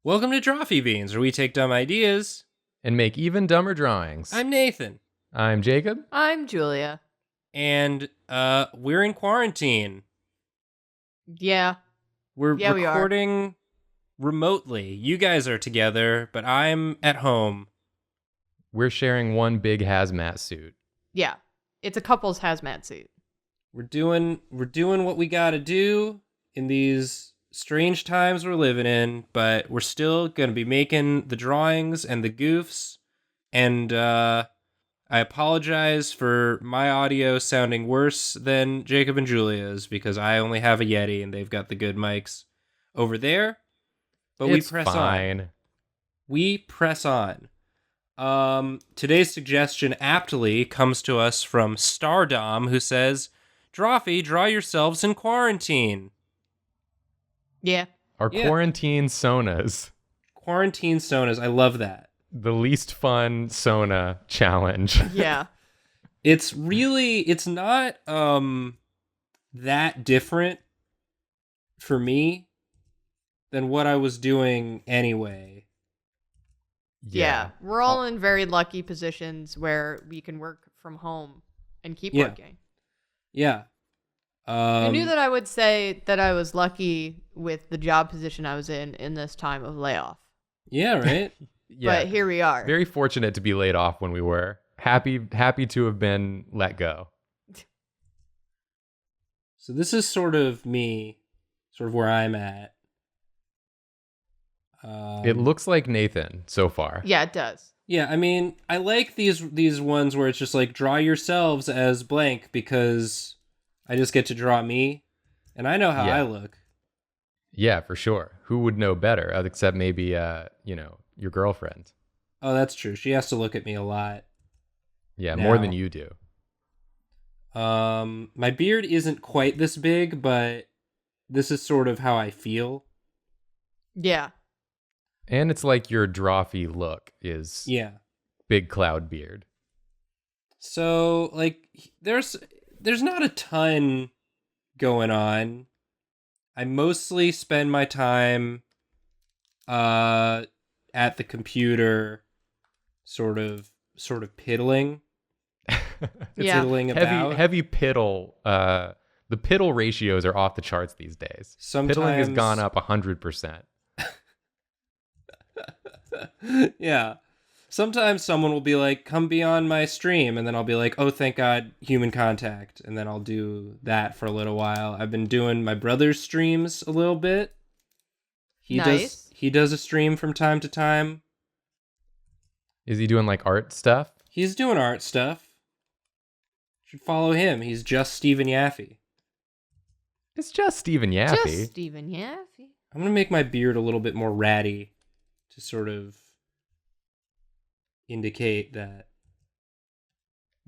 Welcome to Drawfee Beans, where we take dumb ideas. And make even dumber drawings. I'm Nathan. I'm Jacob. I'm Julia. And we're in quarantine. Yeah. We're Yeah, we are. recording remotely. You guys are together, but I'm at home. We're sharing one big hazmat suit. Yeah. It's a couple's hazmat suit. We're doing what we gotta do in these strange times we're living in, but we're still gonna be making the drawings and the goofs. And I apologize for my audio sounding worse than Jacob and Julia's because I only have a Yeti and they've got the good mics over there. But It's we press fine. on. We press on. Today's suggestion aptly comes to us from Stardom, who says, Drawfee, draw yourselves in quarantine. Yeah. Our Yeah. quarantine sonas. Quarantine sonas. I love that. The least fun sona challenge. Yeah. It's not that different for me than what I was doing anyway. Yeah. We're all in very lucky positions where we can work from home and keep Yeah. working. Yeah. I knew that I would say that I was lucky with the job position I was in this time of layoff. Yeah, right? Yeah. But here we are. Very fortunate to be laid off when we were. Happy to have been let go. So this is sort of me, sort of where I'm at. It looks like Nathan so far. Yeah, it does. Yeah, I mean, I like these ones where it's just like draw yourselves as blank because I just get to draw me, and I know how Yeah. I look. Yeah, for sure. Who would know better except maybe your girlfriend. Oh, that's true. She has to look at me a lot. Yeah, Now. more than you do. My beard isn't quite this big, but this is sort of how I feel. Yeah. And it's like your Drawfee look is Yeah. big cloud beard. So, like, there's not a ton going on. I mostly spend my time at the computer sort of piddling. Yeah. Piddling about. Heavy piddle. The piddle ratios are off the charts these days. Piddling has gone up 100%. Yeah. Sometimes someone will be like, come be on my stream, and then I'll be like, oh, thank God, human contact. And then I'll do that for a little while. I've been doing my brother's streams a little bit. Nice. He does a stream from time to time. Is he doing like art stuff? He's doing art stuff. Should follow him. He's just Stephen Yaffe. It's just Stephen Yaffe. Just Stephen Yaffe. I'm gonna make my beard a little bit more ratty to sort of indicate that,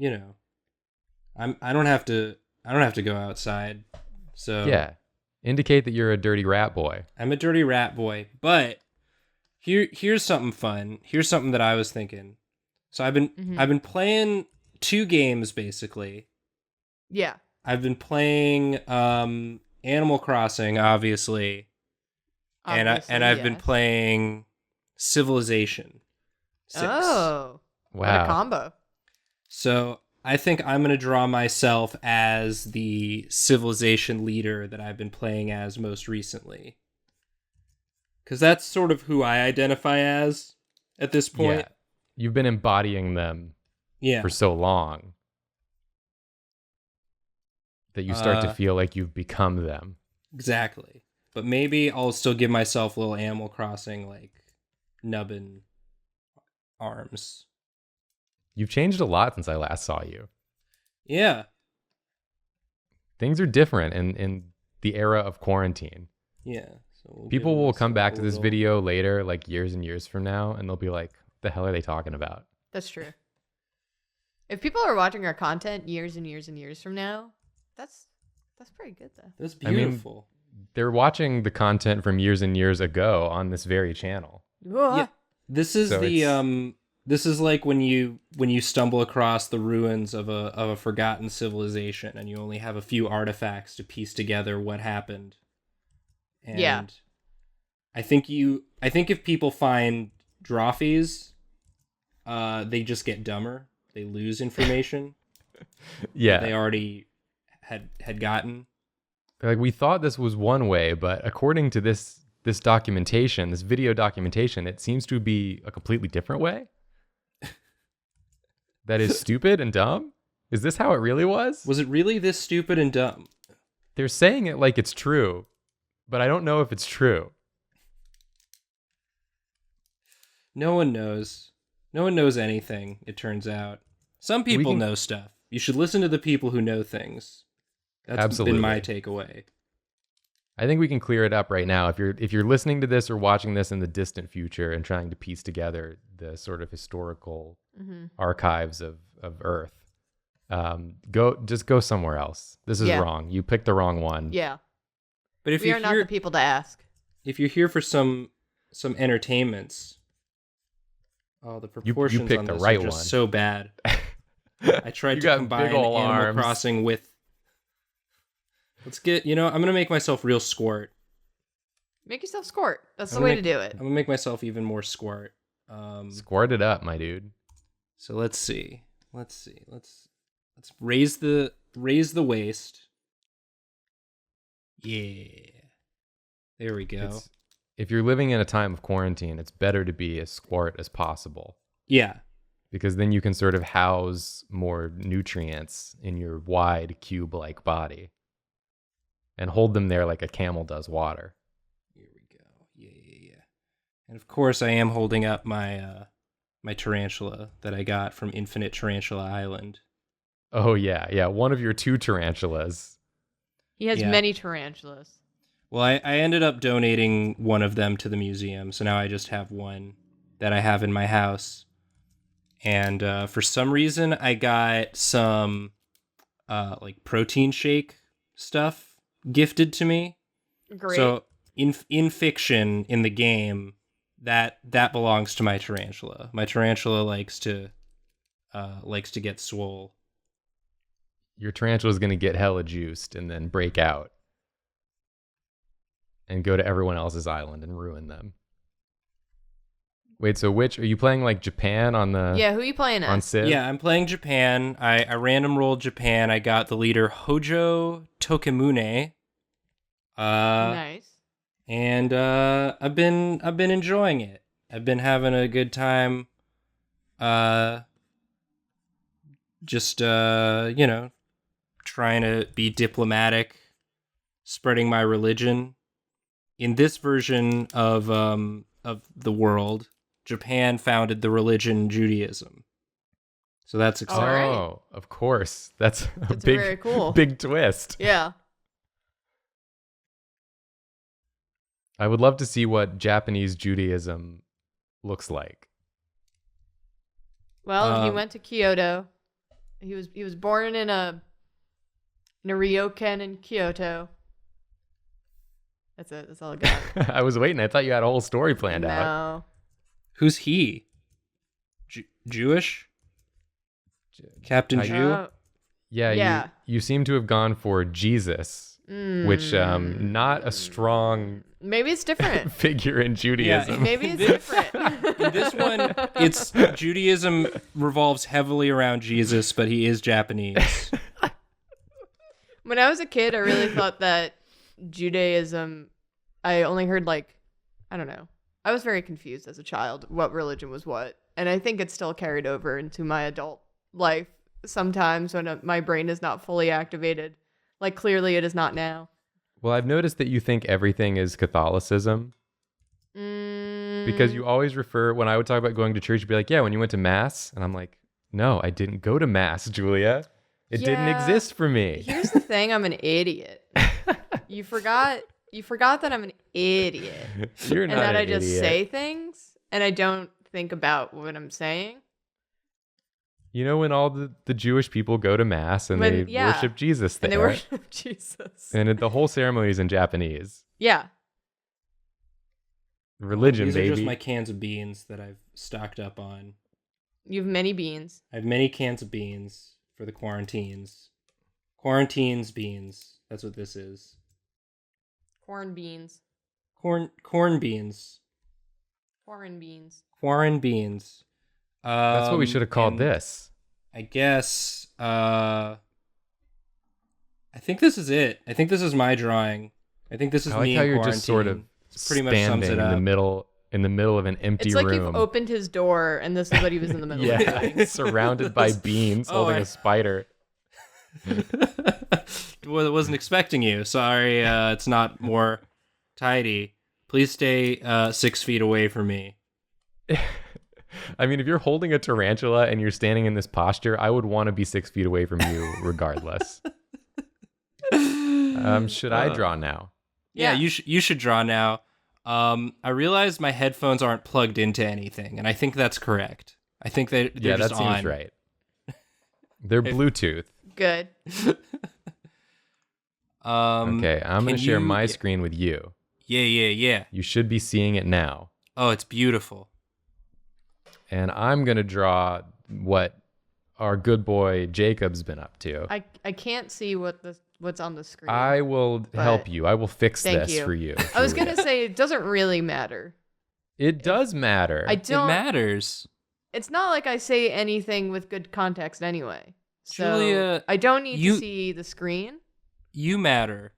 I don't have to go outside. So Yeah. Indicate that you're a dirty rat boy. I'm a dirty rat boy. But here's something fun. Here's something that I was thinking. So I've been playing 2 games basically. Yeah. I've been playing Animal Crossing, obviously. And I've been yes. playing Civilization 6. Oh. What a Wow. combo. So I think I'm going to draw myself as the Civilization leader that I've been playing as most recently. Because that's sort of who I identify as at this point. Yeah. You've been embodying them Yeah. for so long that you start to feel like you've become them. Exactly. But maybe I'll still give myself a little Animal Crossing, like, nubbin arms. You've changed a lot since I last saw you. Yeah. Things are different in the era of quarantine. Yeah. So we'll People give will come back to myself a this little- video later, like years and years from now, and they'll be like, the hell are they talking about? That's true. If people are watching our content years and years and years from now, that's pretty good though. That's I mean, beautiful. They're watching the content from years and years ago on this very channel. Yeah. This is So it's- this is like when you stumble across the ruins of a forgotten civilization and you only have a few artifacts to piece together what happened. And Yeah. I think if people find Drawfees, they just get dumber. They lose information. Yeah. That they already had gotten. Like, we thought this was one way, but according to this documentation, this video documentation, it seems to be a completely different way. That is stupid and dumb? Is this how it really was? Was it really this stupid and dumb? They're saying it like it's true, but I don't know if it's true. No one knows. No one knows anything, it turns out. Some people know stuff. You should listen to the people who know things. That's Absolutely. been my takeaway. I think we can clear it up right now. If you're listening to this or watching this in the distant future and trying to piece together the sort of historical archives of Earth, go somewhere else. This is wrong. You picked the wrong one. Yeah. But if we are not the people to ask. If you're here for some entertainments, the proportions you picked on the this right are just one. So bad. I tried to combine Animal arms. Crossing with. Let's get. I'm gonna make myself real squirt. Make yourself squirt. That's the way to do it. I'm gonna make myself even more squirt. Squirt it up, my dude. So let's see. Let's raise the waist. Yeah. There we go. If you're living in a time of quarantine, it's better to be as squat as possible. Yeah. Because then you can sort of house more nutrients in your wide cube-like body and hold them there like a camel does water. Here we go. Yeah. And of course, I am holding up my my tarantula that I got from Infinite Tarantula Island. Oh, yeah. One of your 2 tarantulas. He has many tarantulas. Well, I ended up donating one of them to the museum, so now I just have one that I have in my house. And for some reason, I got some like protein shake stuff gifted to me. Great. So in fiction, in the game, that belongs to my tarantula. My tarantula likes to get swole. Your tarantula is going to get hella juiced and then break out and go to everyone else's island and ruin them. Wait, so which are you playing? Like Japan on the? Yeah, who are you playing as? On Civ? Yeah, I'm playing Japan. I random rolled Japan. I got the leader Hojo Tokimune. Nice. And I've been enjoying it. I've been having a good time. Just trying to be diplomatic, spreading my religion. In this version of the world, Japan founded the religion Judaism. So that's exciting. Oh, of course. That's very cool. Big twist. Yeah. I would love to see what Japanese Judaism looks like. Well, he went to Kyoto. He was born in a ryokan in Kyoto. That's it. That's all I got. I was waiting. I thought you had a whole story planned out. No. Who's he? Jewish? Captain Jew? Yeah. You seem to have gone for Jesus, which not a strong maybe it's different figure in Judaism. Yeah, maybe it's different. In this one, it's Judaism revolves heavily around Jesus, but he is Japanese. When I was a kid, I really thought that Judaism, I only heard I don't know. I was very confused as a child what religion was what. And I think it's still carried over into my adult life sometimes when my brain is not fully activated. Like clearly it is not now. Well, I've noticed that you think everything is Catholicism. Because you always refer, when I would talk about going to church, you'd be like, yeah, when you went to Mass. And I'm like, no, I didn't go to Mass, Julia. It didn't exist for me. Here's the thing, I'm an idiot. You forgot that I'm an idiot. You're not and that an I just idiot. say things and I don't think about what I'm saying. You know when all the Jewish people go to Mass and they worship Jesus there. And they worship Jesus. And the whole ceremony is in Japanese. Yeah. Religion, These baby. are just my cans of beans that I've stocked up on. You have many beans. I have many cans of beans for the quarantines. Quarantines beans. That's what this is. Corn beans. Corn beans. Foreign beans. Foreign beans. That's what we should have called and this. I guess. I think this is it. I think this is my drawing. I think this is I like me how in you're quarantine. just sort of Pretty much sums standing it in up. the middle of an empty It's like room. you've opened his door and this is what he was in the middle of doing. Yeah, surrounded by beans, holding a spider. Well, I wasn't expecting you. Sorry, it's not more tidy. Please stay 6 feet away from me. I mean, if you're holding a tarantula and you're standing in this posture, I would want to be 6 feet away from you regardless. Should I draw now? Yeah, Yeah. you should draw now. I realize my headphones aren't plugged into anything, and I think that's correct. I think they're Yeah, just that seems on. right. They're Bluetooth. Good. Okay, I'm going can to share you- my screen with you. Yeah. You should be seeing it now. Oh, it's beautiful. And I'm going to draw what our good boy Jacob's been up to. I can't see what's on the screen. I will help you. I will fix Thank this you. for you. I was Julia. gonna say it doesn't really matter. It does matter. I don't. It matters. It's not like I say anything with good context anyway. So Julia, I don't need you- to see the screen. You matter.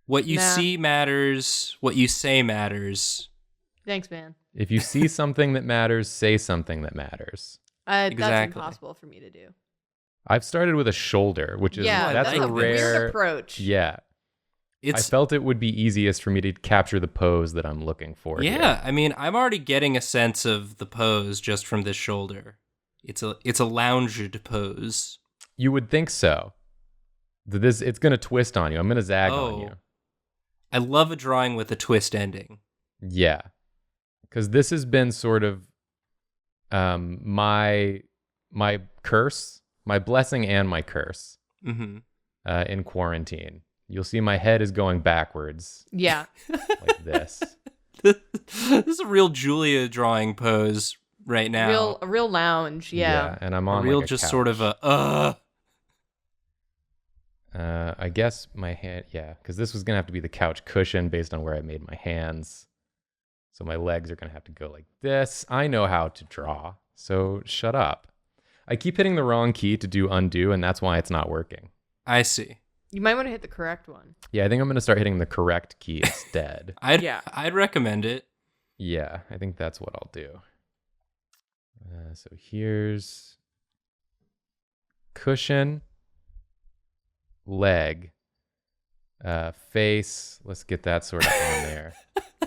What you Nah. see matters. What you say matters. Thanks, man. If you see something that matters, say something that matters. That's Exactly. impossible for me to do. I've started with a shoulder, which is Yeah, that's like a this. weird rare approach. Yeah. I It's felt it would be easiest for me to capture the pose that I'm looking for. yeah. here. I mean, I'm already getting a sense of the pose just from this shoulder. It's a lounged pose. You would think so. It's going to twist on you. I'm going to zag on you. I love a drawing with a twist ending. Yeah. Because this has been sort of my curse, my blessing and my curse Mm-hmm. in quarantine. You'll see my head is going backwards Yeah. like this. This is a real Julia drawing pose right now. A real lounge. Yeah. And I'm A on real like a just couch. sort of a I guess my hand, yeah, because this was gonna have to be the couch cushion based on where I made my hands. So my legs are gonna have to go like this. I know how to draw, so shut up. I keep hitting the wrong key to do undo, and that's why it's not working. I see. You might want to hit the correct one. Yeah, I think I'm gonna start hitting the correct key instead. I'd recommend it. Yeah, I think that's what I'll do. So here's cushion, leg, face. Let's get that sort of on there.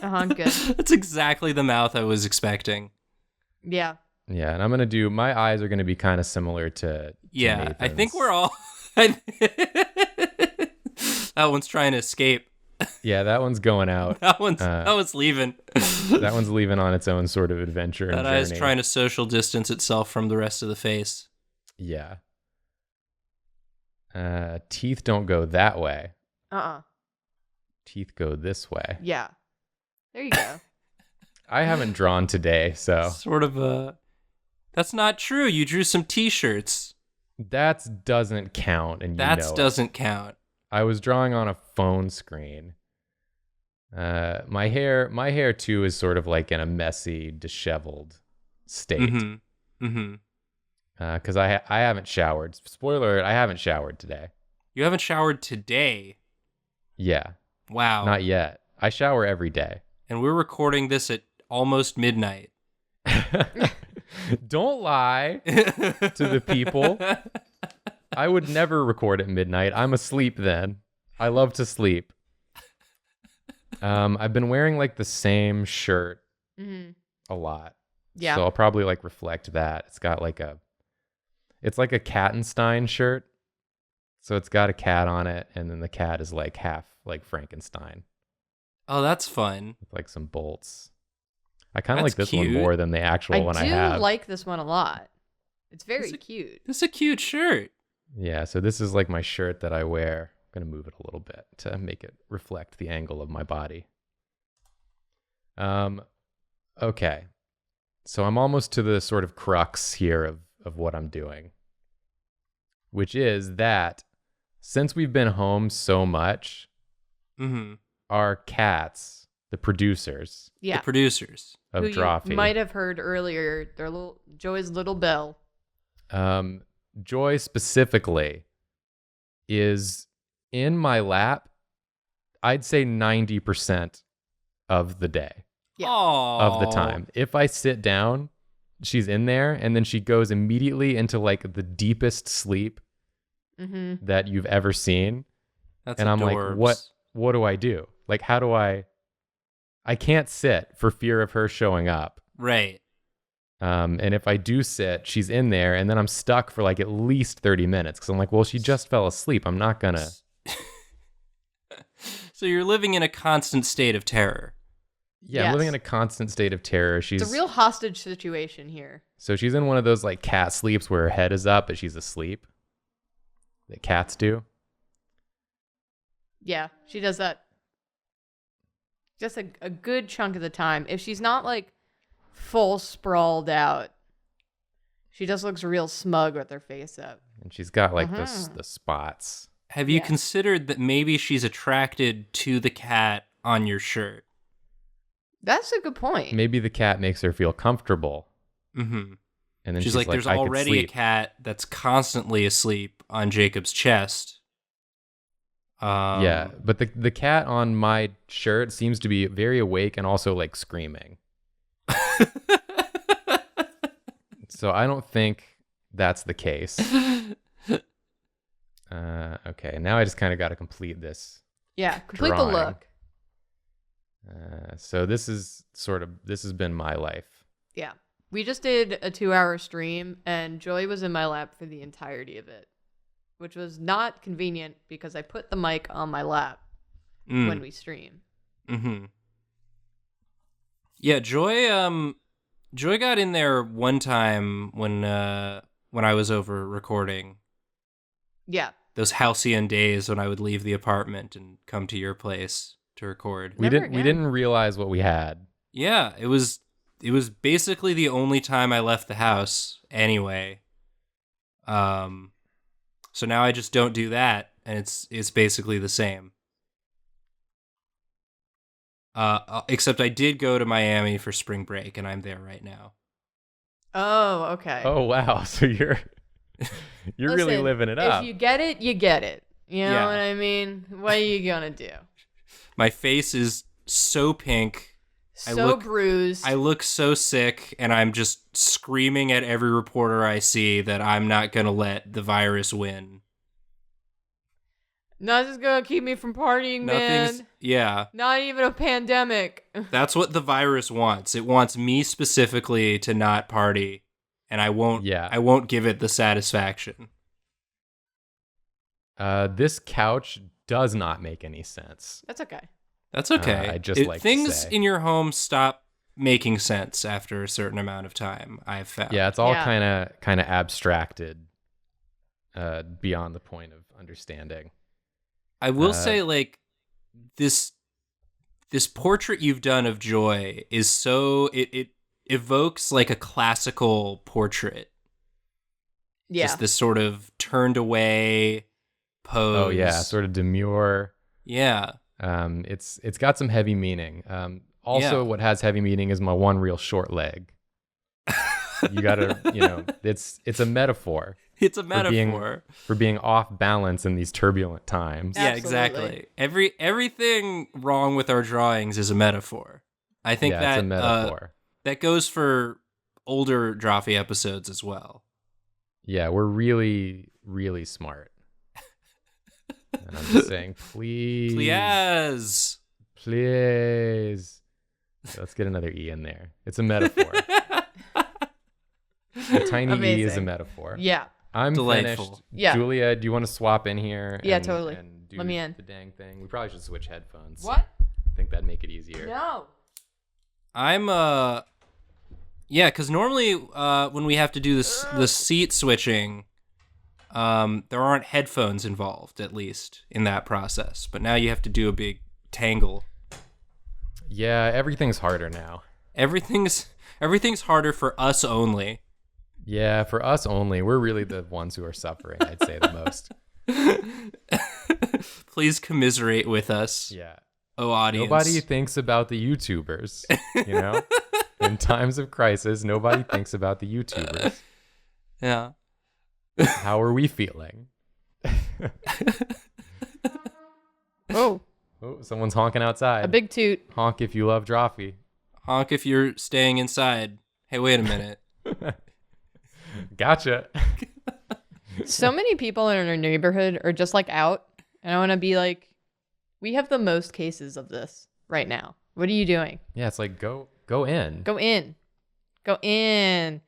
Good. That's exactly the mouth I was expecting. Yeah. Yeah, and I'm gonna do. My eyes are gonna be kind of similar to Yeah, I think Nathan's. we're all. That one's trying to escape. Yeah, that one's going out. That one's leaving. That one's leaving on its own sort of adventure and That journey. eye's trying to social distance itself from the rest of the face. Yeah. Teeth don't go that way. Teeth go this way. Yeah. There you go. I haven't drawn today, so Sort of a. That's not true. You drew some T-shirts. that doesn't count, and you know it. Doesn't count. I was drawing on a phone screen. My hair too is sort of like in a messy, disheveled state. Mm-hmm. Mm-hmm. Because I haven't showered. Spoiler alert, I haven't showered today. You haven't showered today. Yeah, Wow. not yet. I shower every day. And we're recording this at almost midnight. Don't lie to the people. I would never record at midnight. I'm asleep then. I love to sleep. I've been wearing like the same shirt a lot. Yeah. So I'll probably like reflect that. It's like a Kattenstein shirt. So it's got a cat on it, and then the cat is like half like Frankenstein Oh, that's fun. with like some bolts. I kind of That's like this one cute. more than the actual one I I have. do like this one a lot. It's very It's a- cute. This is a cute shirt. Yeah, so this is like my shirt that I wear. I'm going to move it a little bit to make it reflect the angle of my body. Okay. So I'm almost to the sort of crux here of what I'm doing, which is that since we've been home so much, Mm-hmm. our cats the producers Yeah. The producers. of Who you Drawfee. might have heard earlier, Joey's little bell. Joy specifically is in my lap, I'd say 90% of the day, Yeah. of the time. If I sit down, she's in there, and then she goes immediately into like the deepest sleep Mm-hmm. that you've ever seen. That's And I'm adorbs. like, what do I do? Like, how do I can't sit for fear of her showing up. Right. And if I do sit, she's in there, and then I'm stuck for like at least 30 minutes because I'm like, well, she just fell asleep. I'm not gonna. So you're living in a constant state of terror. Yeah, I'm living Yes. in a constant state of terror. She's It's a real hostage situation here. So she's in one of those like cat sleeps where her head is up, but she's asleep. That cats do. Yeah, she does that just a good chunk of the time. If she's not like full sprawled out, she just looks real smug with her face up. And she's got like Mhm. the spots. Have you Yeah. considered that maybe she's attracted to the cat on your shirt? That's a good point. Maybe the cat makes her feel comfortable. Mm-hmm. And then She's like, there's I could already a sleep." cat that's constantly asleep on Jacob's chest. Yeah, but the cat on my shirt seems to be very awake and also like screaming. So I don't think that's the case. Okay, now I just kind of got to complete this. Yeah, complete the Drawing. look. So this has been my life. Yeah. We just did a 2-hour stream, and Joy was in my lap for the entirety of it, which was not convenient because I put the mic on my lap when we stream. Mm-hmm. Yeah, Joy got in there one time when I was over recording. Yeah. Those halcyon days when I would leave the apartment and come to your place to record. We Never didn't realize what we had. Yeah, it was basically the only time I left the house anyway. So now I just don't do that, and it's basically the same. Except I did go to Miami for spring break, and I'm there right now. Oh, okay. Oh wow! So you're really Listen, living it up. If you get it, you get it. You know Yeah. what I mean? What are you gonna do? My face is so pink. So bruised. I look so sick, and I'm just screaming at every reporter I see that I'm not going to let the virus win. Nothing's gonna keep me from partying, man. Yeah, Not even a pandemic. that's what the virus wants. It wants me specifically to not party, and I won't. Yeah. I won't give it the satisfaction. This couch does not make any sense. That's okay. That's okay. I just like to things say. in your home stop making sense after a certain amount of time. I've found. Yeah, it's all Yeah. kind of abstracted, beyond the point of understanding. I will say, like, this portrait you've done of Joy is so it evokes like a classical portrait. Yeah. Just this sort of turned away pose. Oh yeah, sort of demure. Yeah. It's got some heavy meaning. Also, Yeah. what has heavy meaning is my one real short leg. You gotta, it's a metaphor It's a metaphor. for being off balance in these turbulent times. Yeah, Absolutely. exactly. Everything wrong with our drawings is a metaphor. I think Yeah, that it's a metaphor. that goes for older Drawfee episodes as well. Yeah, we're really, really smart. And I'm just saying, please, Please. Let's get another E in there. It's a metaphor. The tiny E is a Amazing. metaphor. Yeah. I'm Delightful. finished. Yeah. Julia, do you want to swap in here? Yeah, and, totally. And do Let me in. the dang thing. We probably should switch headphones. What? I think that'd make it easier. No. I'm yeah, because normally when we have to do the seat switching, there aren't headphones involved, at least in that process. But now you have to do a big tangle. Yeah, everything's harder now. Everything's harder for us only. Yeah, for us only. We're really the ones who are suffering, I'd say the most. Please commiserate with us. Yeah. Oh, audience. Nobody thinks about the YouTubers, you know? In times of crisis, nobody thinks about the YouTubers. Yeah. How are we feeling? Oh, Oh, someone's honking outside. a big toot. Honk if you love Drawfee. Honk if you're staying inside. Hey, wait a minute. Gotcha. So many people in our neighborhood are just like out, and I want to be like, we have the most cases of this right now. What are you doing? Yeah, it's like go in. Go in. Go in.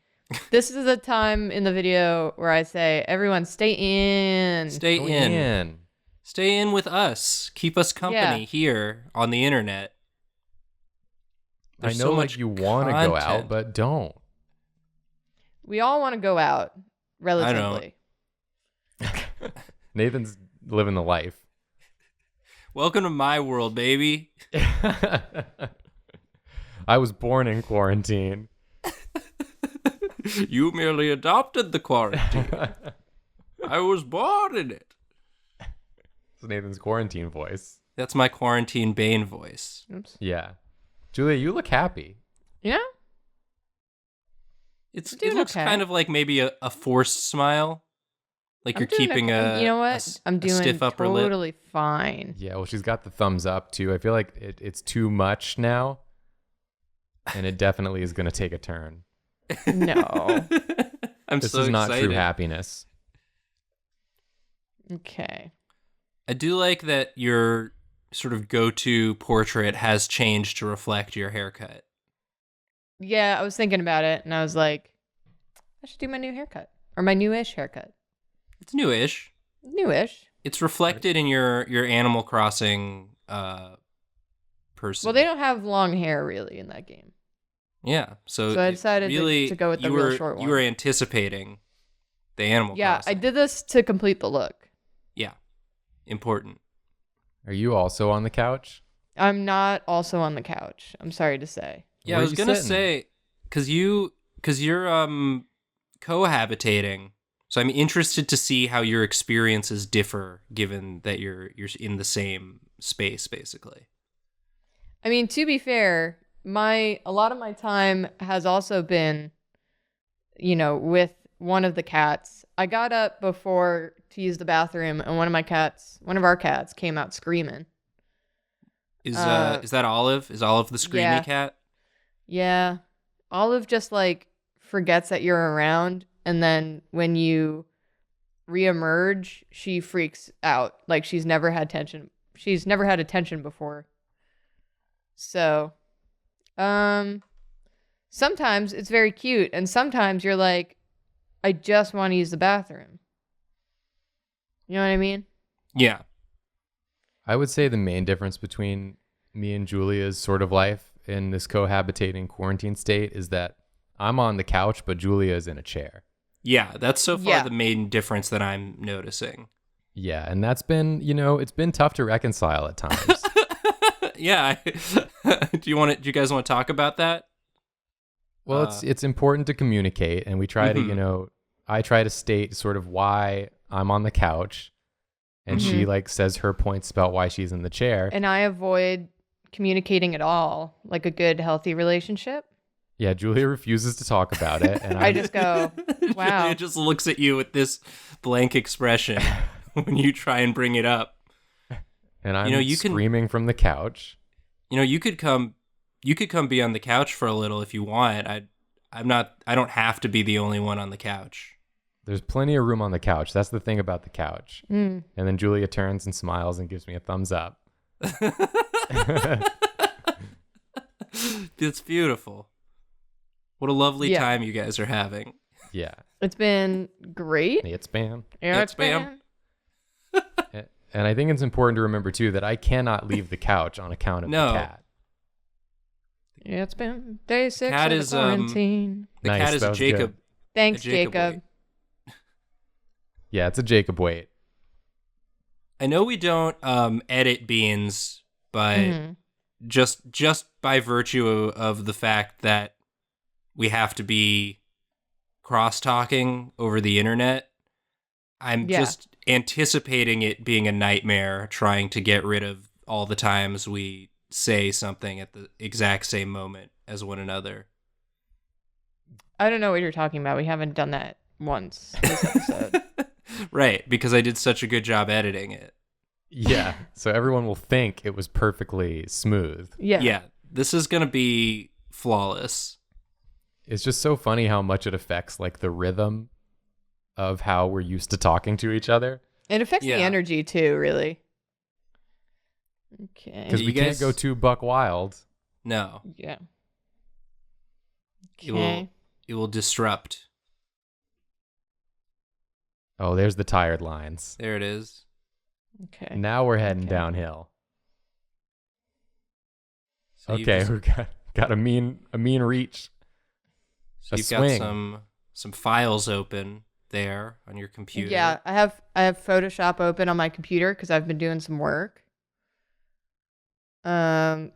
This is the time in the video where I say, everyone stay in. Stay Go in. Stay in with us. Keep us company here on the internet. I There's know so like much you want to go out, content. but don't. We all want to go out, relatively. Nathan's living the life. Welcome to my world, baby. I was born in quarantine. You merely adopted the quarantine. I was born in it. It's Nathan's quarantine voice. That's my quarantine Bane voice. Oops. Yeah. Julia, you look happy. Yeah? It doing looks okay. kind of like maybe a forced smile. Like you're keeping you know what? I'm a doing stiff upper lip. totally fine. Yeah, well, she's got the thumbs up too. I feel like it's too much now. And it definitely is going to take a turn. No. I'm This so is not excited. true happiness. Okay. I do like that your sort of go-to portrait has changed to reflect your haircut. Yeah, I was thinking about it, and I was like, I should do my new haircut. Or my newish haircut. It's newish. Newish. It's reflected in your Animal Crossing person. Well, they don't have long hair, really, in that game. Yeah, so I decided really, to go with the you real were, short one. You were anticipating the Animal Yeah, Crossing. I did this to complete the look. Yeah, important. Are you also on the couch? I'm not also on the couch. I'm sorry to say. Yeah, Where I are was you gonna sitting? say because you're cohabitating, so I'm interested to see how your experiences differ, given that you're in the same space, basically. I mean, to be fair, a lot of my time has also been, with one of the cats. I got up before to use the bathroom, and one of our cats came out screaming. Is that Olive? Is Olive the screamy yeah. cat? Yeah. Olive just forgets that you're around, and then when you reemerge, she freaks out. Like she's never had attention before. So, sometimes it's very cute, and sometimes you're like, I just want to use the bathroom. You know what I mean? Yeah. I would say the main difference between me and Julia's sort of life in this cohabitating quarantine state is that I'm on the couch, but Julia is in a chair. Yeah, that's so far Yeah. the main difference that I'm noticing. Yeah, and that's been, it's been tough to reconcile at times. Yeah. Do you guys want to talk about that? Well, it's important to communicate, and we try to, I try to state sort of why I'm on the couch, and she says her points about why she's in the chair. And I avoid communicating at all, like a good, healthy relationship. Yeah, Julia refuses to talk about it, and I just go, wow. Julia just looks at you with this blank expression when you try and bring it up. and I'm you can- screaming from the couch. You could come be on the couch for a little if you want. I don't have to be the only one on the couch. There's plenty of room on the couch. That's the thing about the couch. And then Julia turns and smiles and gives me a thumbs up. It's beautiful. What a lovely Yeah. time you guys are having. Yeah. It's been great. It's Bam. Yeah, It's bam. And I think it's important to remember, too, that I cannot leave the couch on account of No. the cat. Yeah, it's been day 6 Cat of is, the quarantine. The Nice, cat is that a was Jacob. good. Thanks, a Jacob Jacob. weight. Yeah, it's a Jacob weight. I know we don't edit Beans, but Mhm. just by virtue of the fact that we have to be cross-talking over the internet, I'm Yeah. just anticipating it being a nightmare trying to get rid of all the times we say something at the exact same moment as one another. I don't know what you're talking about. We haven't done that once this episode. Right, because I did such a good job editing it. Yeah, so everyone will think it was perfectly smooth. Yeah. This is going to be flawless. It's just so funny how much it affects like the rhythm of how we're used to talking to each other. It affects Yeah. the energy too, really. Okay. Because You we guys- can't go too buck wild. No, Yeah. it will, it will disrupt. Oh, there's the tired lines. There it is. Okay. Now we're heading Okay. downhill. So you've Okay, just- we've got a mean reach. so a you've swing. got some files open there on your computer. Yeah, I have Photoshop open on my computer because I've been doing some work.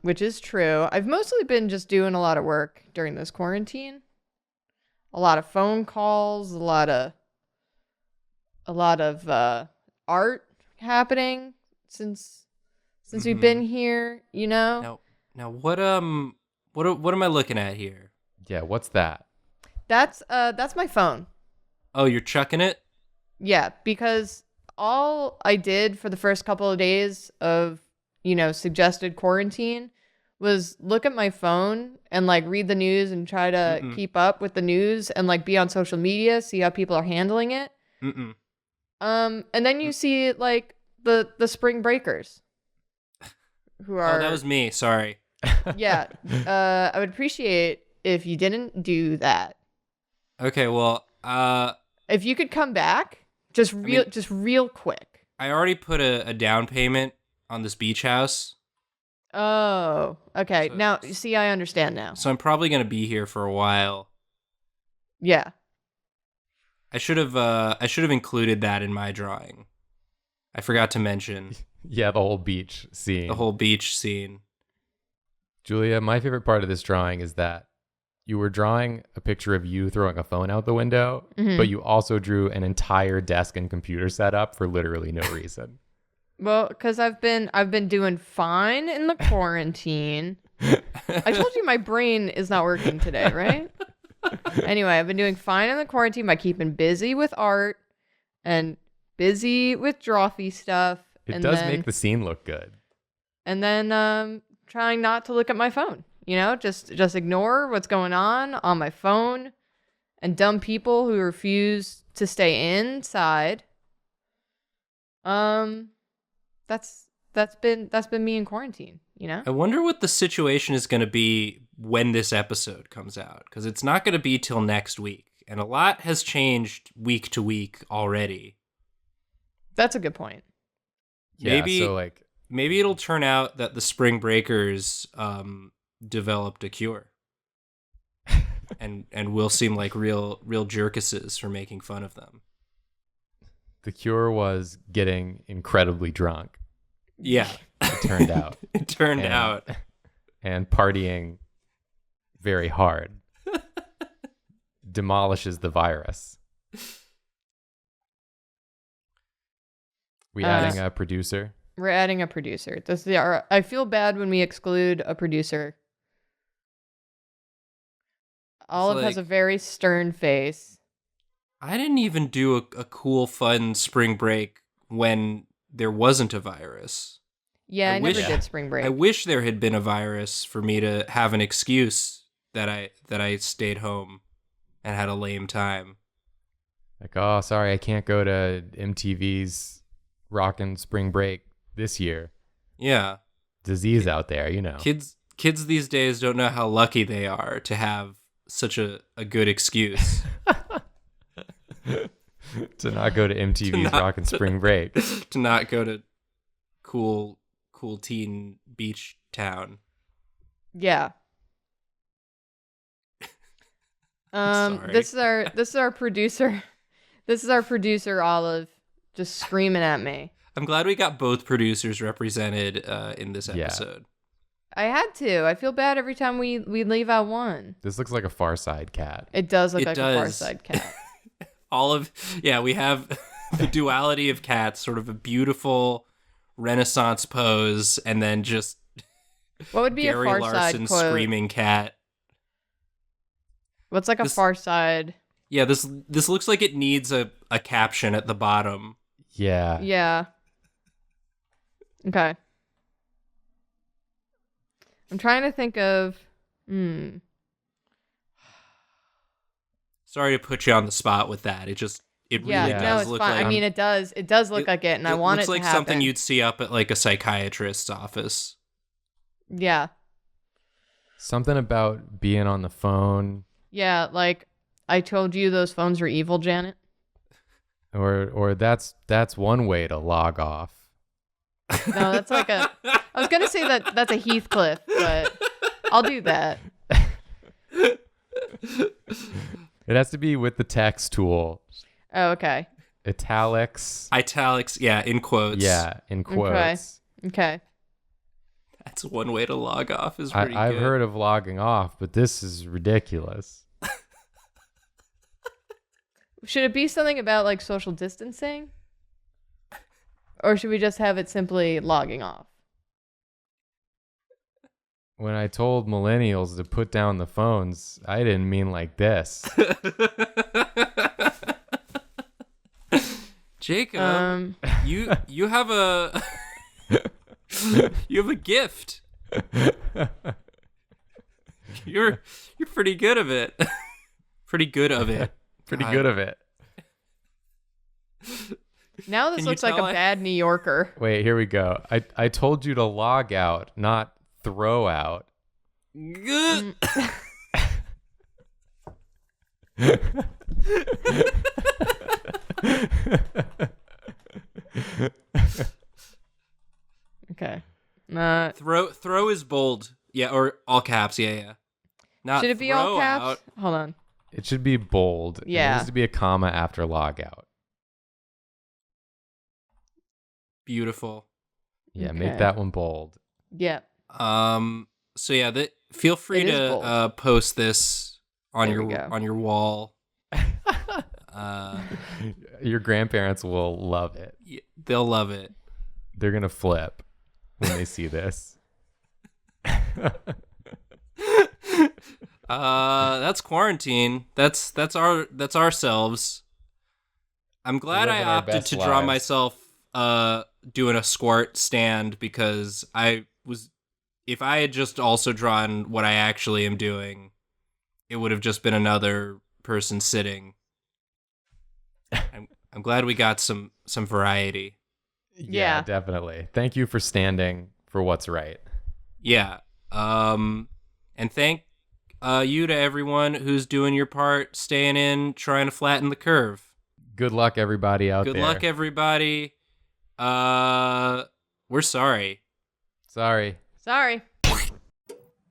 Which is true. I've mostly been just doing a lot of work during this quarantine. A lot of phone calls, a lot of art happening since we've been here, you know? Now what am I looking at here? Yeah, what's that? That's my phone. Oh, you're chucking it? Yeah, because all I did for the first couple of days of, suggested quarantine was look at my phone and like read the news and try to keep up with the news and like be on social media, see how people are handling it. Mm-mm. And then you see like the spring breakers who are Oh, that was me. Sorry. yeah. I would appreciate if you didn't do that. Okay, well, If you could come back just real quick. I already put a down payment on this beach house, Oh, okay. So- Now, see, I understand now. so I'm probably going to be here for a while. Yeah. I should have included that in my drawing. I forgot to mention Yeah, the whole beach scene. the whole beach scene. Julia, my favorite part of this drawing is that you were drawing a picture of you throwing a phone out the window, but you also drew an entire desk and computer setup for literally no reason. Well, because I've been doing fine in the quarantine. I told you my brain is not working today, right? Anyway, I've been doing fine in the quarantine by keeping busy with art and busy with Drawfee stuff. It does make the scene look good. And then trying not to look at my phone. Just ignore what's going on my phone and dumb people who refuse to stay inside. That's been me in quarantine, I wonder what the situation is going to be when this episode comes out, because it's not going to be till next week, and a lot has changed week to week already. That's a good point. Maybe Yeah, so like maybe it'll turn out that the Spring Breakers developed a cure, and we'll seem like real jerkuses for making fun of them. the cure was getting incredibly drunk, Yeah, it turned out. it turned And- out. And partying very hard demolishes the virus. We adding a producer? We're adding a producer. I feel bad when we exclude a producer. Olive has like- a very stern face. I didn't even do a cool, fun spring break when there wasn't a virus. Yeah, I I never wish- did spring break. I wish there had been a virus for me to have an excuse that I stayed home and had a lame time. Like, oh, sorry, I can't go to MTV's Rockin' Spring Break this year. Yeah. Disease out there, Kids these days don't know how lucky they are to have such a good excuse. To not go to MTV's not- Rockin' Spring Break. to not go to cool teen beach town. Yeah. Sorry. This is our producer. This is our producer Olive just screaming at me. I'm glad we got both producers represented in this Yeah. episode. I had to. I feel bad every time we leave out one. This looks like a Far Side cat. It does look It like does. a Far Side cat. We have the duality of cats, sort of a beautiful, Renaissance pose, and then just What would be Gary a Far Larson Side quote? screaming cat. What's like a This- Far Side? Yeah, this looks like it needs a caption at the bottom. Yeah. Yeah. Okay. I'm trying to think of. Sorry to put you on the spot with that. It Yeah, really no, does it's look fine. like I mean, it does. It does look like it, and I want it looks to like happen. something you'd see up at like a psychiatrist's office. Yeah. Something about being on the phone, Yeah, like I told you those phones are evil, Janet. or that's one way to log off. No, that's like a. I was gonna say that's a Heathcliff, but I'll do that. It has to be with the text tool. Oh, okay. Italics. Yeah, in quotes. Yeah, in quotes. Okay. That's one way to log off is pretty I've good. heard of logging off, but this is ridiculous. Should it be something about like social distancing? Or should we just have it simply logging off? When I told millennials to put down the phones, I didn't mean like this. Jacob, you have a you have a gift. You're pretty good of it. Pretty good of it. Pretty God. good of it. Now this Can you looks like a tell bad New Yorker. Wait, here we go. I told you to log out, not throw out. Good. Okay. Throw is bold. Yeah, or all caps. Yeah. Not Should it be all throw caps? out. Hold on. It should be bold. Yeah. It needs to be a comma after log out. Beautiful. Yeah, Okay. make that one bold. Yeah. So yeah, feel free It is to bold. post this on There we go. your wall. Your grandparents will love it. They'll love it. They're going to flip when they see this. That's quarantine. That's ourselves. I'm glad We're I living our opted best to draw lives. myself doing a squirt stand because if I had just also drawn what I actually am doing, it would have just been another person sitting. I'm glad we got some variety. Yeah. Definitely. Thank you for standing for what's right. Yeah. And thank you to everyone who's doing your part, staying in, trying to flatten the curve. Good luck, everybody out there. Good luck, everybody. We're sorry. Sorry. Sorry.